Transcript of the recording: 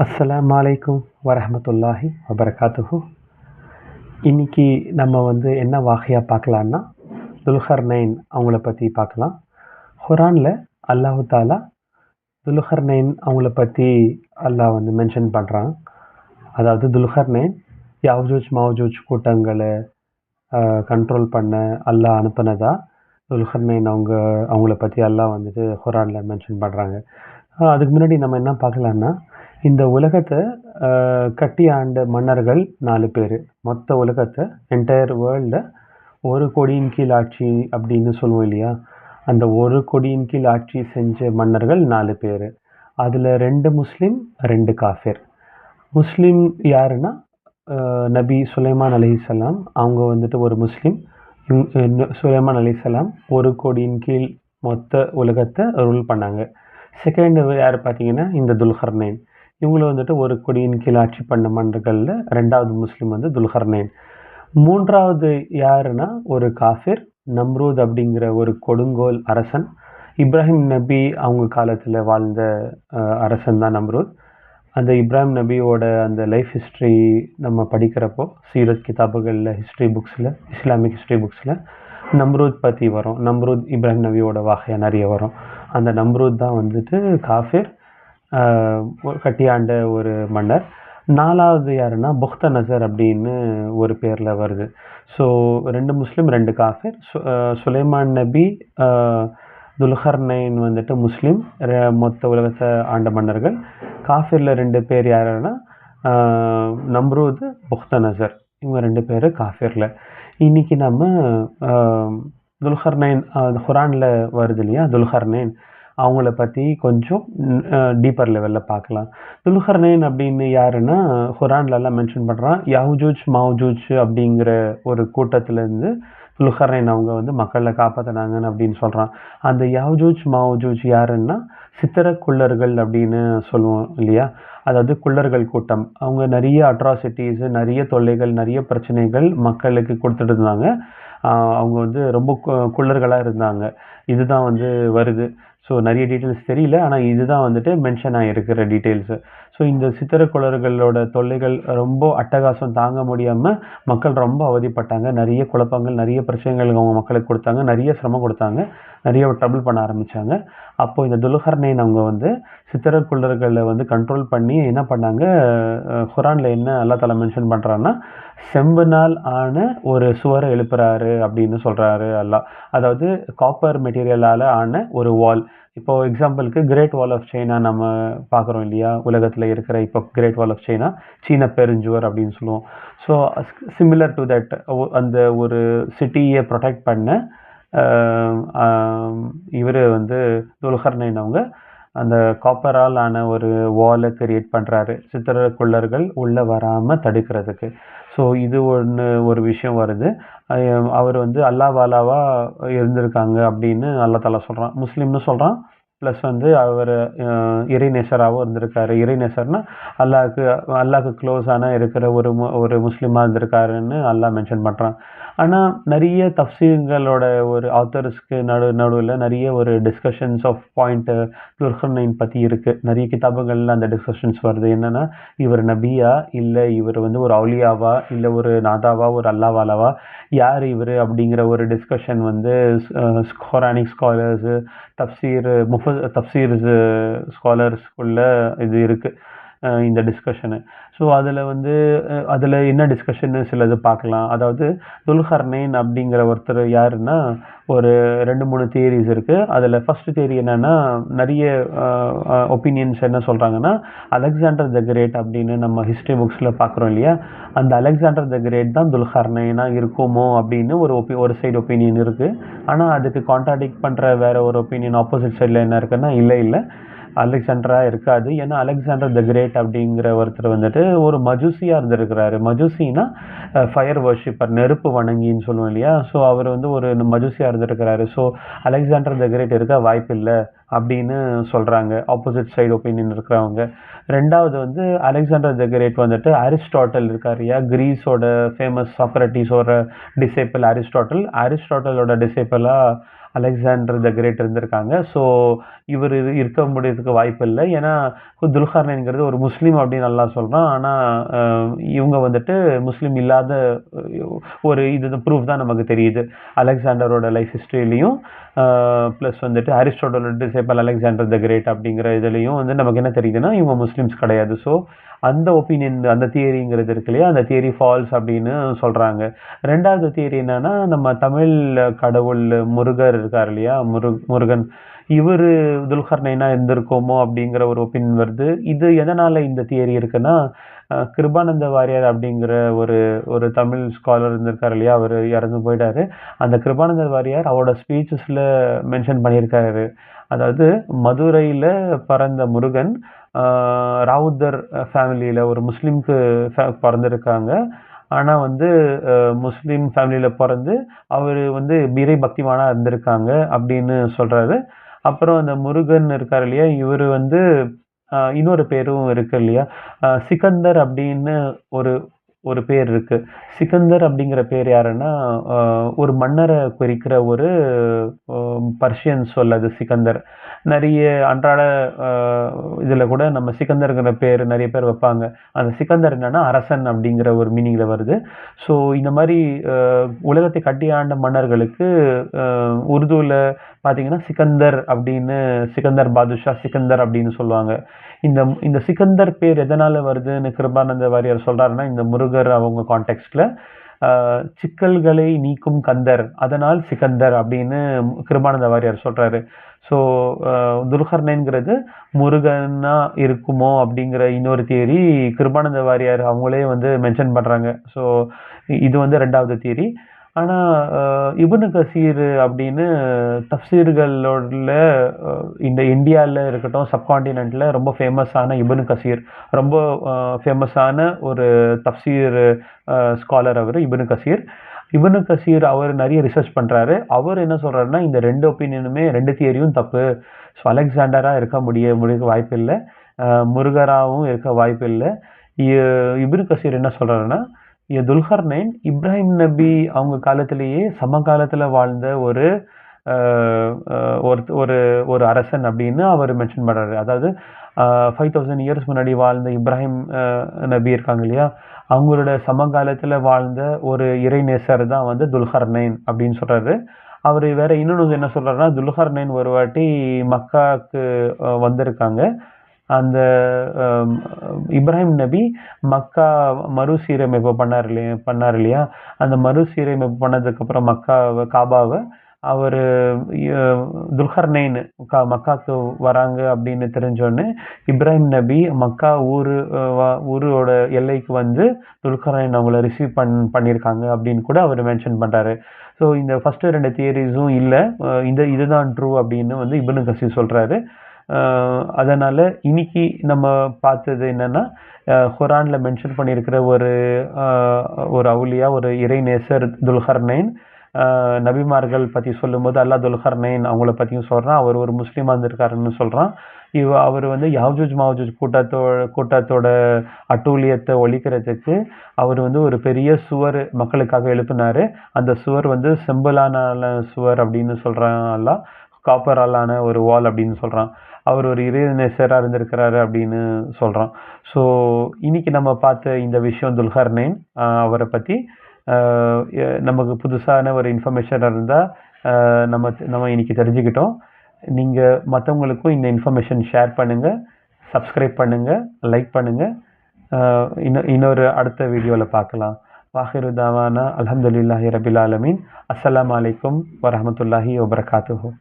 அஸ்ஸலாமு அலைக்கும் வரஹ்மத்துல்லாஹி வபரகாத்துஹு. இன்னைக்கு நம்ம என்ன வாகையா பார்க்கலான்னா, துல்கர்னைன் அவங்கள பற்றி பார்க்கலாம். குரானில் அல்லாஹு தாலா துல்கர்னைன் அவங்கள பற்றி அல்லாஹ் மென்ஷன் பண்ணுறான். அதாவது துல்கர்னைன் யாவஜூஜ் மாவஜூஜ் கூட்டங்களை கண்ட்ரோல் பண்ண அல்லாஹ் அனுப்புனதா துல்கர்னைன் அவங்கள பற்றி அல்லாஹ் குரானில் மென்ஷன் பண்ணுறாங்க. அதுக்கு முன்னாடி நம்ம என்ன பார்க்கலான்னா, இந்த உலகத்தை கட்டி ஆண்ட மன்னர்கள் 4 பேர். மொத்த உலகத்தை என்டையர் வேர்ல்டை ஒரு கொடியின் கீழ் ஆட்சி அப்படின்னு சொல்லுவோம் இல்லையா, அந்த ஒரு கொடியின் கீழ் ஆட்சி செஞ்ச மன்னர்கள் 4 பேர். அதில் 2 முஸ்லீம் 2 காஃபிர். முஸ்லீம் யாருன்னா நபி சுலைமான் அலைஹிஸ்ஸலாம். அவங்க ஒரு முஸ்லீம். சுலைமான் அலைஹிஸ்ஸலாம் ஒரு கொடியின் கீழ் மொத்த உலகத்தை ரூல் பண்ணாங்க. செகண்ட் யார் பார்த்தீங்கன்னா இந்த துல்கர்னைன். இவங்கள ஒரு கொடியின் கீழ் ஆட்சி பண்ண மன்னர்களில் 2வது முஸ்லீம் துல்கர்னைன். 3வது யாருன்னா ஒரு காஃபிர், நம்ரூத் அப்படிங்கிற ஒரு கொடுங்கோல் அரசன். இப்ராஹிம் நபி அவங்க காலத்தில் வாழ்ந்த அரசன் தான் நம்ரூத். அந்த இப்ராஹிம் நபியோட அந்த லைஃப் ஹிஸ்ட்ரி நம்ம படிக்கிறப்போ சீரத் கிதாபுகளில், ஹிஸ்ட்ரி புக்ஸில், இஸ்லாமிக் ஹிஸ்ட்ரி புக்ஸில் நம்ரூத் பற்றி வரும். நம்ரூத் இப்ராஹிம் நபியோட வாகையாக நிறைய வரும். அந்த நம்ரூத் தான் காஃபிர், கட்டியாண்ட ஒரு மன்னர். 4வது யாருன்னா புக்த நசர் அப்படின்னு ஒரு பேரில் வருது. ஸோ 2 முஸ்லீம் 2 காஃபிர். சுலைமான் நபி, துல்கர்னைன் முஸ்லீம், மொத்த உலகத்தை ஆண்ட மன்னர்கள். காஃபிரில் 2 பேர் யாருன்னா நம்ரூத், புக்த நசர். இவங்க 2 பேர் காஃபிரில். இன்னைக்கு நம்ம துல்கர்னைன் குரானில் வருது இல்லையா, துல்கர்னைன் அவங்கள பற்றி கொஞ்சம் டீப்பர் லெவலில் பார்க்கலாம். துல்கர்னைன் அப்படின்னு யாருன்னா குரான்லலாம் மென்ஷன் பண்ணுறான். யாவஜூஜ் மாவஜூஜ் அப்படிங்கிற ஒரு கூட்டத்திலேருந்து துல்கர்னைன் அவங்க மக்களை காப்பாற்றினாங்கன்னு அப்படின்னு சொல்கிறான். அந்த யாவஜூஜ் மாவஜூஜ் யாருன்னா சித்திரக்குள்ளர்கள் அப்படின்னு சொல்லுவோம் இல்லையா, அதாவது குள்ளர்கள் கூட்டம். அவங்க நிறைய அட்ராசிட்டிஸ், நிறைய தொல்லைகள், நிறைய பிரச்சனைகள் மக்களுக்கு கொடுத்துட்டு இருந்தாங்க. அவங்க ரொம்ப குள்ளர்களாக இருந்தாங்க. இதுதான் வருது. ஸோ நிறைய டீட்டெயில்ஸ் தெரியல, ஆனால் இதுதான் மென்ஷன் ஆகிருக்கிற டீட்டெயில்ஸு. ஸோ இந்த சித்திரக்குள்ளர்களோட தொல்லைகள் ரொம்ப அட்டகாசம் தாங்க முடியாமல் மக்கள் ரொம்ப அவதிப்பட்டாங்க. நிறைய குழப்பங்கள், நிறைய பிரச்சனைகள் அவங்க மக்களுக்கு கொடுத்தாங்க. நிறைய சிரமம் கொடுத்தாங்க. நிறைய ட்ரபிள் பண்ண ஆரம்பித்தாங்க. அப்போது இந்த துல்கர்னைன் அவங்க சித்திரக்குள்ளர்களை கண்ட்ரோல் பண்ணி என்ன பண்ணாங்க, குரானில் என்ன அல்லாஹ் தஆலா மென்ஷன் பண்ணுறான்னா, செம்புனால் ஆன ஒரு சுவரை எழுப்புறாரு அப்படின்னு சொல்கிறாரு அல்லாஹ். அதாவது காப்பர் மெட்டீரியலால் ஆன ஒரு வால். இப்போது எக்ஸாம்பிளுக்கு கிரேட் வால் ஆஃப் சைனா நம்ம பார்க்குறோம் இல்லையா, உலகத்தில் இருக்கிற இப்போ கிரேட் வால் ஆஃப் சைனா, சீன பெருஞ்சுவர் அப்படின்னு சொல்லுவோம். ஸோ சிமிலர் டு தட், அந்த ஒரு சிட்டியை ப்ரொடெக்ட் பண்ண இவர் துல்கர்னைன் அவங்க அந்த காப்பரால் ஆன ஒரு வாலை கிரியேட் பண்ணுறாரு, சித்திரக்குள்ளர்கள் உள்ளே வராமல் தடுக்கிறதுக்கு. ஸோ இது ஒரு விஷயம் வருது. அவர் அல்லாஹ் வாலாவாக இருந்திருக்காங்க அப்படின்னு அல்லாஹ் தஆலா சொல்கிறான். முஸ்லீம்னு சொல்கிறான். ப்ளஸ் அவர் இறைநேசராகவும் இருந்திருக்காரு. இறைநேசர்னா அல்லாஹ்க்கு க்ளோஸான இருக்கிற ஒரு முஸ்லீமாக இருந்திருக்காருன்னு அல்லாஹ் மென்ஷன் பண்ணுறான். ஆனால் நிறைய தஃப்சீர்களோட ஒரு ஆத்தர்ஸ்க்கு நடுவில் நிறைய ஒரு டிஸ்கஷன்ஸ் ஆஃப் பாயிண்ட் துல்கர்னைன் பற்றி இருக்குது. நிறைய கிதாபுகளில் அந்த டிஸ்கஷன்ஸ் வருது. என்னென்னா, இவர் நபியா, இல்லை இவர் ஒரு அவுலியாவா, இல்லை ஒரு நாதாவா, ஒரு அல்லாவாலாவா, யார் இவர் அப்படிங்கிற ஒரு டிஸ்கஷன் குரானிக் ஸ்காலர்ஸு, தஃப்சீர் ஸ்காலர்ஸ்குள்ள இது இருக்குது, இந்த டிஸ்கஷனு. ஸோ அதில் என்ன டிஸ்கஷன்னு சிலது பார்க்கலாம். அதாவது துல்கர்னைன் அப்படிங்கிற ஒருத்தர் யாருன்னா, ஒரு 2-3 தியரிஸ் இருக்குது. அதில் ஃபஸ்ட்டு தியரி என்னென்னா, நிறைய ஒப்பீனியன்ஸ் என்ன சொல்கிறாங்கன்னா, அலெக்சாண்டர் த கிரேட் அப்படின்னு நம்ம ஹிஸ்ட்ரி புக்ஸில் பார்க்குறோம் இல்லையா, அந்த அலெக்சாண்டர் த கிரேட் தான் துல்கர்னைனாக இருக்குமோ அப்படின்னு ஒரு சைடு ஒப்பீனியன் இருக்குது. ஆனால் அதுக்கு கான்ட்ராடிக்ட் பண்ணுற வேறு ஒரு ஒப்பீனியன் ஆப்போசிட் சைடில் என்ன இருக்குன்னா, இல்லை அலெக்சாண்டராக இருக்காது. ஏன்னா அலெக்சாண்டர் த கிரேட் அப்படிங்கிற ஒருத்தர் ஒரு மஜூசியாக இருந்திருக்கிறாரு. மஜூசின்னா ஃபயர் வர்ஷிப்பர், நெருப்பு வணங்கின்னு சொல்லுவோம் இல்லையா. ஸோ அவர் ஒரு மஜூசியாக இருந்திருக்கிறாரு. ஸோ அலெக்சாண்டர் த கிரேட் இருக்க வாய்ப்பு இல்லை அப்படின்னு சொல்கிறாங்க ஆப்போசிட் சைடு ஒப்பீனியன் இருக்கிறவங்க. 2வது அலெக்சாண்டர் த கிரேட் அரிஸ்டாட்டல் இருக்கார் இல்லையா, கிரீஸோட ஃபேமஸ் சாக்ரட்டிஸோட டிசைப்பிள் அரிஸ்டாட்டலோட டிசைப்பிளாக அலெக்சாண்டர் த கிரேட் இருந்திருக்காங்க. ஸோ இவர் இருக்க முடியறதுக்கு வாய்ப்பு இல்லை. ஏன்னா துல்கர்னைன்கிறது ஒரு முஸ்லீம் அப்படின்னு நல்லா சொல்கிறான். ஆனால் இவங்க வந்துட்டு முஸ்லீம் இல்லாத ஒரு இது ப்ரூஃப் தான் நமக்கு தெரியுது அலெக்சாண்டரோட லைஃப் ஹிஸ்ட்ரியிலையும். ப்ளஸ் வந்துட்டு அரிஸ்டாட்டலோட டிசைபிள் அலெக்சாண்டர் த கிரேட் அப்படிங்கிற இதுலேயும் வந்து நமக்கு என்ன தெரியுதுன்னா இவங்க முஸ்லீம்ஸ் கிடையாது. ஸோ அந்த ஒப்பீனியன், அந்த தியரிங்கிறது இருக்கு இல்லையா, அந்த தியரி ஃபால்ஸ் அப்படின்னு சொல்கிறாங்க. ரெண்டாவது தியரி என்னன்னா, நம்ம தமிழ் கடவுள் முருகர் இருக்கார் இல்லையா, முருகன், இவர் துல்கர்னைனா இருந்திருக்கோமோ அப்படிங்கிற ஒரு ஒப்பீனியன் வருது. இது எதனால் இந்த தியரி இருக்குன்னா, கிருபானந்த வாரியார் அப்படிங்கிற ஒரு ஒரு தமிழ் ஸ்காலர் இருந்திருக்கார் இல்லையா, அவர் இறந்து போயிட்டாரு. அந்த கிருபானந்த வாரியார் அவரோட ஸ்பீச்சஸில் மென்ஷன் பண்ணியிருக்காரு. அதாவது மதுரையில் பிறந்த முருகன் ராவுத்தர் ஃபேமிலியில் ஒரு முஸ்லீம்க்கு பிறந்திருக்காங்க. ஆனால் வந்து முஸ்லீம் ஃபேமிலியில் பிறந்து அவர் வந்து இறை பக்திமானாக இருந்திருக்காங்க அப்படின்னு சொல்கிறாரு. அப்புறம் அந்த முருகன் இருக்கார் இல்லையா, இவர் வந்து இன்னொரு பேரும் இருக்கு இல்லையா, சிக்கந்தர் அப்படின்னு ஒரு ஒரு பேர் இருக்கு. சிக்கந்தர் அப்படிங்கிற பேர் யாருன்னா ஒரு மன்னரை குறிக்கிற ஒரு பர்ஷியன் சொல் அது சிக்கந்தர். நிறைய அன்றாட இதில் கூட நம்ம சிக்கந்தருங்கிற பேர் நிறைய பேர் வைப்பாங்க. அந்த சிக்கந்தர் என்னன்னா அரசன் அப்படிங்கிற ஒரு மீனிங்கில் வருது. ஸோ இந்த மாதிரி உலகத்தை கட்டி ஆண்ட மன்னர்களுக்கு உருதுவில் பார்த்தீங்கன்னா சிக்கந்தர் அப்படின்னு, சிக்கந்தர் பாதுஷா, சிக்கந்தர் அப்படின்னு சொல்லுவாங்க. இந்த சிக்கந்தர் பேர் எதனால் வருதுன்னு கிருபானந்த வாரியார் சொல்கிறாருன்னா, இந்த முருகர் அவங்க கான்டெக்ஸ்டில் சிக்கல்களை நீக்கும் கந்தர், அதனால் சிக்கந்தர் அப்படின்னு கிருபானந்த வாரியார் சொல்கிறாரு. ஸோ துல்கர்னைன்கிறது முருகனா இருக்குமோ அப்படிங்கிற இன்னொரு தியரி கிருபானந்த வாரியார் அவங்களே வந்து மென்ஷன் பண்ணுறாங்க. ஸோ இது வந்து ரெண்டாவது தியரி. ஆனால் இப்னு கசீர் அப்படின்னு தஃப்சீர்களோட இந்த இந்தியாவில் இருக்கட்டும், சப்கான்டினென்ட்டில் ரொம்ப ஃபேமஸான இப்னு கசீர், ரொம்ப ஃபேமஸான ஒரு தஃப்சீர் ஸ்காலர் அவர் இப்னு கசீர். இப்னு கசீர் அவர் நிறைய ரிசர்ச் பண்ணுறாரு. அவர் என்ன சொல்கிறாருன்னா, இந்த ரெண்டு ஒப்பீனியனுமே, ரெண்டு தியரியும் தப்பு. ஸோ அலெக்சாண்டராக இருக்க முடிய வாய்ப்பு இல்லை, முருகராகவும் இருக்க வாய்ப்பு இல்லை. இப்னு கசீர் என்ன சொல்கிறாருன்னா, துல்கர்னைன் இப்ராஹிம் நபி அவங்க காலத்திலேயே சமகாலத்தில் வாழ்ந்த ஒரு ஒரு ஒரு அரசன் அப்படின்னு அவர் மென்ஷன் பண்ணுறாரு. அதாவது 5000 இயர்ஸ் முன்னாடி வாழ்ந்த இப்ராஹிம் நபி இருக்காங்க இல்லையா, அவங்களோட சமகாலத்தில் வாழ்ந்த ஒரு இறைநேசர் தான் வந்து துல்கர்னைன் அப்படின்னு சொல்கிறாரு. அவர் வேற இன்னொன்று என்ன சொல்கிறாருன்னா, துல்கர்னைன் ஒரு வாட்டி மக்காவுக்கு வந்திருக்காங்க. அந்த இப்ராஹிம் நபி மக்கா மறுசீரமைப்பு பண்ணார் இல்லையா, அந்த மறுசீரமைப்பு பண்ணதுக்கப்புறம் காபாவை அவர் துல்கர்னைன் மக்காவுக்கு வராங்க அப்படின்னு தெரிஞ்சோடனே இப்ராஹிம் நபி மக்கா ஊரோட எல்லைக்கு வந்து துல்கர்னைன் அவங்கள ரிசீவ் பண்ணியிருக்காங்க அப்படின்னு கூட அவர் மென்ஷன் பண்ணுறாரு. ஸோ இந்த ஃபஸ்ட்டு ரெண்டு தியரிஸும் இல்லை, இதுதான் ட்ரூ அப்படின்னு வந்து இப்னு கசீர் சொல்கிறாரு. அதனால் இன்னைக்கு நம்ம பார்த்தது என்னென்னா, குரானில் மென்ஷன் பண்ணியிருக்கிற ஒரு அவுலியா, ஒரு இறைநேசர் துல்கர்னைன். நபிமார்கள் பற்றி சொல்லும்போது அல்லாஹ் துல்கர்னைன் அவங்கள பற்றியும் சொல்கிறான். அவர் ஒரு முஸ்லீமாக இருந்திருக்காருன்னு சொல்கிறான். அவர் வந்து யாஜூஜ் மாஜூஜ் கூட்டத்தோட அட்டூழியத்தை ஒழிக்கிறதுக்கு அவர் வந்து ஒரு பெரிய சுவர் மக்களுக்காக எழுப்பினார். அந்த சுவர் வந்து செம்பலான சுவர் அப்படின்னு சொல்கிறான் அல்லாஹ், காப்பராலான ஒரு வால் அப்படின்னு சொல்கிறான். அவர் ஒரு இறைநேசராக இருந்திருக்கிறாரு அப்படின்னு சொல்கிறான். ஸோ இன்னைக்கு நம்ம பார்த்த இந்த விஷயம் துல்கர்னைன் அவரை பற்றி நமக்கு புதுசான ஒரு இன்ஃபர்மேஷன் இருந்தால் நம்ம இன்னைக்கு தெரிஞ்சுக்கிட்டோம். நீங்கள் மற்றவங்களுக்கும் இந்த இன்ஃபர்மேஷன் ஷேர் பண்ணுங்கள், சப்ஸ்கிரைப் பண்ணுங்கள், லைக் பண்ணுங்கள். இன்னொரு அடுத்த வீடியோவில் பார்க்கலாம். வாஹிரு தாவானா அல்ஹம்துலில்லாஹி ரபில் ஆலமீன். அஸ்ஸலாமு அலைக்கும் வரஹ்மத்துல்லாஹி வபரகாத்துஹு.